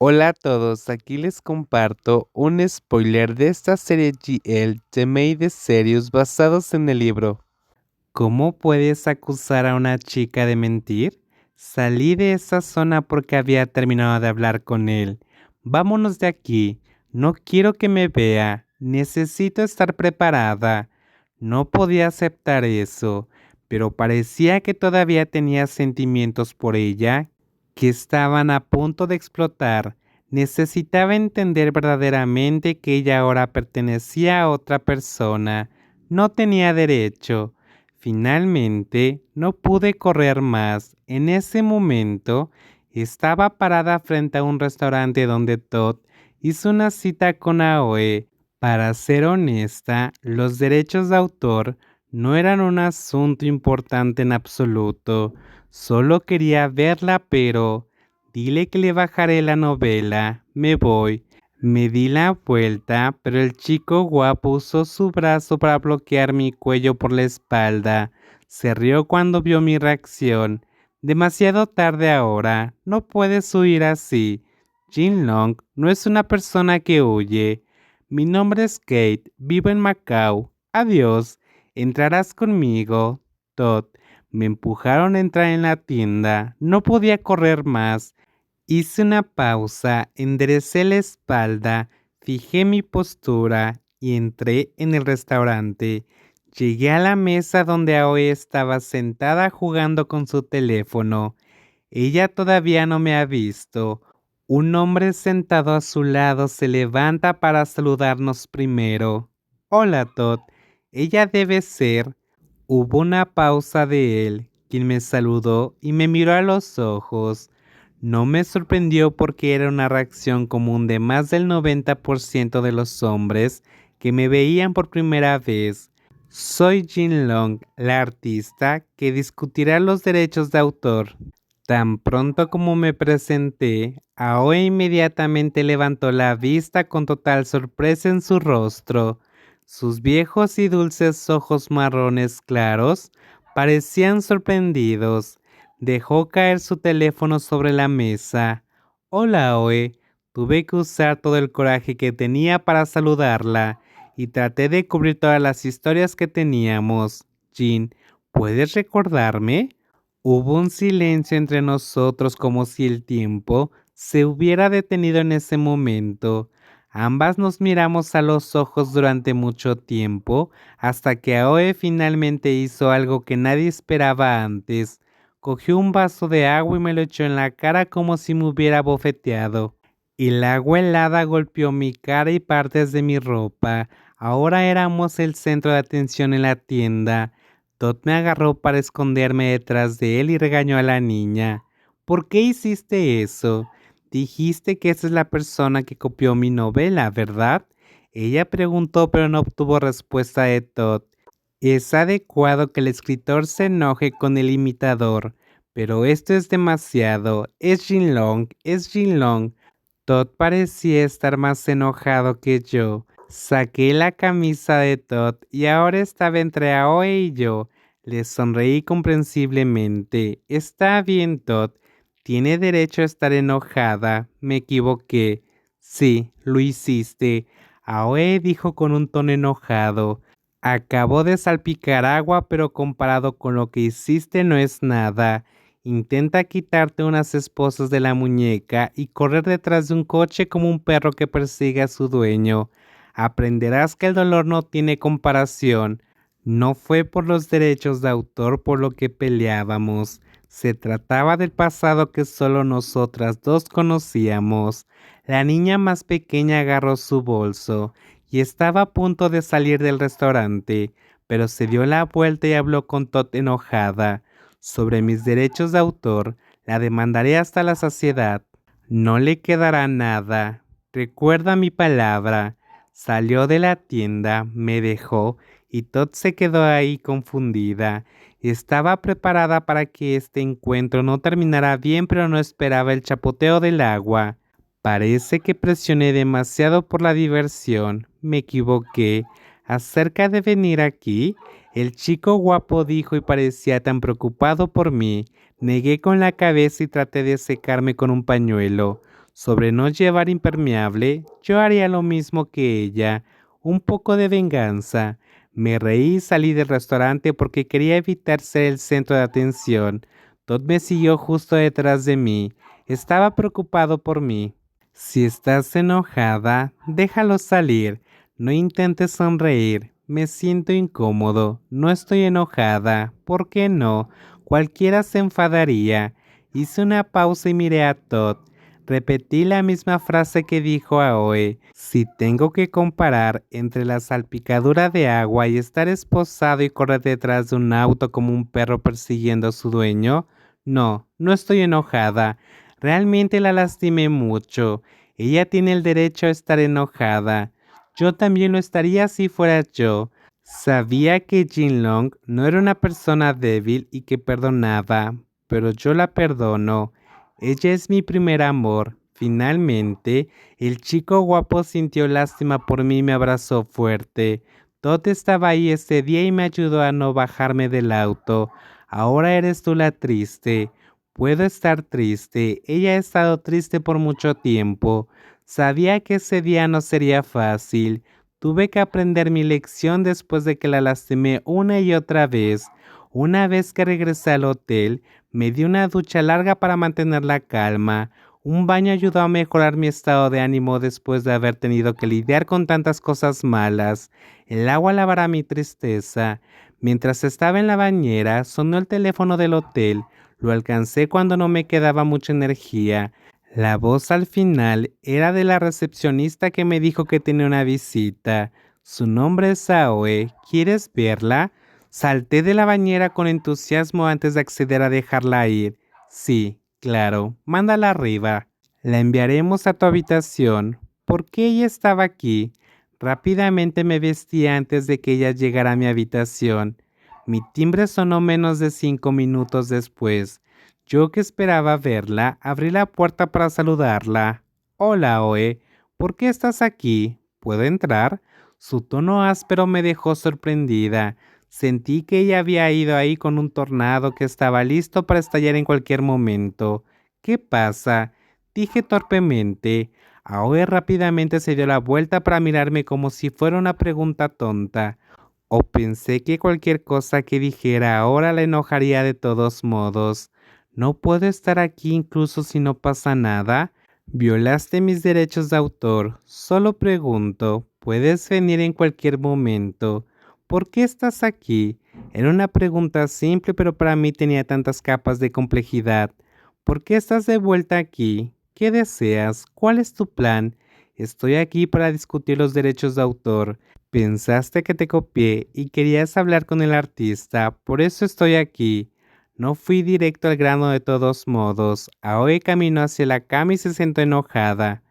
Hola a todos, aquí les comparto un spoiler de esta serie GL The Made Series basados en el libro. ¿Cómo puedes acusar a una chica de mentir? Salí de esa zona porque había terminado de hablar con él. Vámonos de aquí. No quiero que me vea. Necesito estar preparada. No podía aceptar eso, pero parecía que todavía tenía sentimientos por ella que estaban a punto de explotar. Necesitaba entender verdaderamente que ella ahora pertenecía a otra persona. No tenía derecho. Finalmente, no pude correr más. En ese momento, estaba parada frente a un restaurante donde Todd hizo una cita con Aoe. Para ser honesta, los derechos de autor no eran un asunto importante en absoluto. Solo quería verla, pero dile que le bajaré la novela. Me voy. Me di la vuelta, pero el chico guapo usó su brazo para bloquear mi cuello por la espalda. Se rió cuando vio mi reacción. Demasiado tarde ahora. No puedes huir así. Jin Long no es una persona que huye. Mi nombre es Kate. Vivo en Macao. Adiós. Entrarás conmigo. Todd. Me empujaron a entrar en la tienda. No podía correr más. Hice una pausa, enderecé la espalda, fijé mi postura y entré en el restaurante. Llegué a la mesa donde Aoi estaba sentada jugando con su teléfono. Ella todavía no me ha visto. Un hombre sentado a su lado se levanta para saludarnos primero. Hola, Todd. Ella debe ser. Hubo una pausa de él, quien me saludó y me miró a los ojos. No me sorprendió porque era una reacción común de más del 90% de los hombres que me veían por primera vez. Soy Jin Long, la artista que discutirá los derechos de autor. Tan pronto como me presenté, Aoi inmediatamente levantó la vista con total sorpresa en su rostro. Sus viejos y dulces ojos marrones claros parecían sorprendidos. Dejó caer su teléfono sobre la mesa. Hola, Aoi. Tuve que usar todo el coraje que tenía para saludarla y traté de cubrir todas las historias que teníamos. Jin, ¿puedes recordarme? Hubo un silencio entre nosotros como si el tiempo se hubiera detenido en ese momento. Ambas nos miramos a los ojos durante mucho tiempo, hasta que Aoe finalmente hizo algo que nadie esperaba antes. Cogió un vaso de agua y me lo echó en la cara como si me hubiera bofeteado. El agua helada golpeó mi cara y partes de mi ropa. Ahora éramos el centro de atención en la tienda. Todd me agarró para esconderme detrás de él y regañó a la niña. ¿Por qué hiciste eso? Dijiste que esa es la persona que copió mi novela, ¿verdad? Ella preguntó, pero no obtuvo respuesta de Todd. Es adecuado que el escritor se enoje con el imitador, pero esto es demasiado. Es Jin Long, es Jin Long. Todd parecía estar más enojado que yo. Saqué la camisa de Todd y ahora estaba entre Aoe y yo. Le sonreí comprensiblemente. Está bien, Todd. Tiene derecho a estar enojada. Me equivoqué. Sí, lo hiciste. Aoe dijo con un tono enojado. Acabo de salpicar agua, pero comparado con lo que hiciste no es nada. Intenta quitarte unas esposas de la muñeca y correr detrás de un coche como un perro que persigue a su dueño. Aprenderás que el dolor no tiene comparación. No fue por los derechos de autor por lo que peleábamos. Se trataba del pasado que solo nosotras dos conocíamos. La niña más pequeña agarró su bolso y estaba a punto de salir del restaurante, pero se dio la vuelta y habló con Todd enojada. Sobre mis derechos de autor, la demandaré hasta la saciedad. No le quedará nada. Recuerda mi palabra. Salió de la tienda, me dejó y Todd se quedó ahí confundida. Estaba preparada para que este encuentro no terminara bien, pero no esperaba el chapoteo del agua. Parece que presioné demasiado por la diversión. Me equivoqué. Acerca de venir aquí, el chico guapo dijo y parecía tan preocupado por mí. Negué con la cabeza y traté de secarme con un pañuelo. sobre no llevar impermeable, yo haría lo mismo que ella. Un poco de venganza. Me reí y salí del restaurante porque quería evitar ser el centro de atención. Todd me siguió justo detrás de mí. Estaba preocupado por mí. Si estás enojada, déjalo salir. No intentes sonreír. Me siento incómodo. No estoy enojada. ¿Por qué no? Cualquiera se enfadaría. Hice una pausa y miré a Todd. Repetí la misma frase que dijo Aoi. Si tengo que comparar entre la salpicadura de agua y estar esposado y correr detrás de un auto como un perro persiguiendo a su dueño, no estoy enojada. Realmente la lastimé mucho. Ella tiene el derecho a estar enojada. Yo también lo estaría si fuera yo. Sabía que Jin Long no era una persona débil y que perdonaba, pero yo la perdono. Ella es mi primer amor. Finalmente, el chico guapo sintió lástima por mí y me abrazó fuerte. Todd estaba ahí ese día y me ayudó a no bajarme del auto. Ahora eres tú la triste. Puedo estar triste. Ella ha estado triste por mucho tiempo. Sabía que ese día no sería fácil. Tuve que aprender mi lección después de que la lastimé una y otra vez. Una vez que regresé al hotel, me di una ducha larga para mantener la calma. Un baño ayudó a mejorar mi estado de ánimo después de haber tenido que lidiar con tantas cosas malas. El agua lavará mi tristeza. Mientras estaba en la bañera, sonó el teléfono del hotel. Lo alcancé cuando no me quedaba mucha energía. La voz al final era de la recepcionista que me dijo que tenía una visita. Su nombre es Aoe. ¿Quieres verla? Salté de la bañera con entusiasmo antes de acceder a dejarla ir. Sí, claro, mándala arriba. La enviaremos a tu habitación. ¿Por qué ella estaba aquí? Rápidamente me vestí antes de que ella llegara a mi habitación. Mi timbre sonó menos de 5 minutos después. Yo que esperaba verla, abrí la puerta para saludarla. Hola, Oe. ¿Por qué estás aquí? ¿Puedo entrar? Su tono áspero me dejó sorprendida. Sentí que ella había ido ahí con un tornado que estaba listo para estallar en cualquier momento. ¿Qué pasa? Dije torpemente. Aoe rápidamente se dio la vuelta para mirarme como si fuera una pregunta tonta. O pensé que cualquier cosa que dijera ahora la enojaría de todos modos. ¿No puedo estar aquí incluso si no pasa nada? Violaste mis derechos de autor. Solo pregunto, ¿puedes venir en cualquier momento? ¿Por qué estás aquí? Era una pregunta simple, pero para mí tenía tantas capas de complejidad. ¿Por qué estás de vuelta aquí? ¿Qué deseas? ¿Cuál es tu plan? Estoy aquí para discutir los derechos de autor. Pensaste que te copié y querías hablar con el artista, por eso estoy aquí. No fui directo al grano de todos modos. Aoi caminó hacia la cama y se sentó enojada.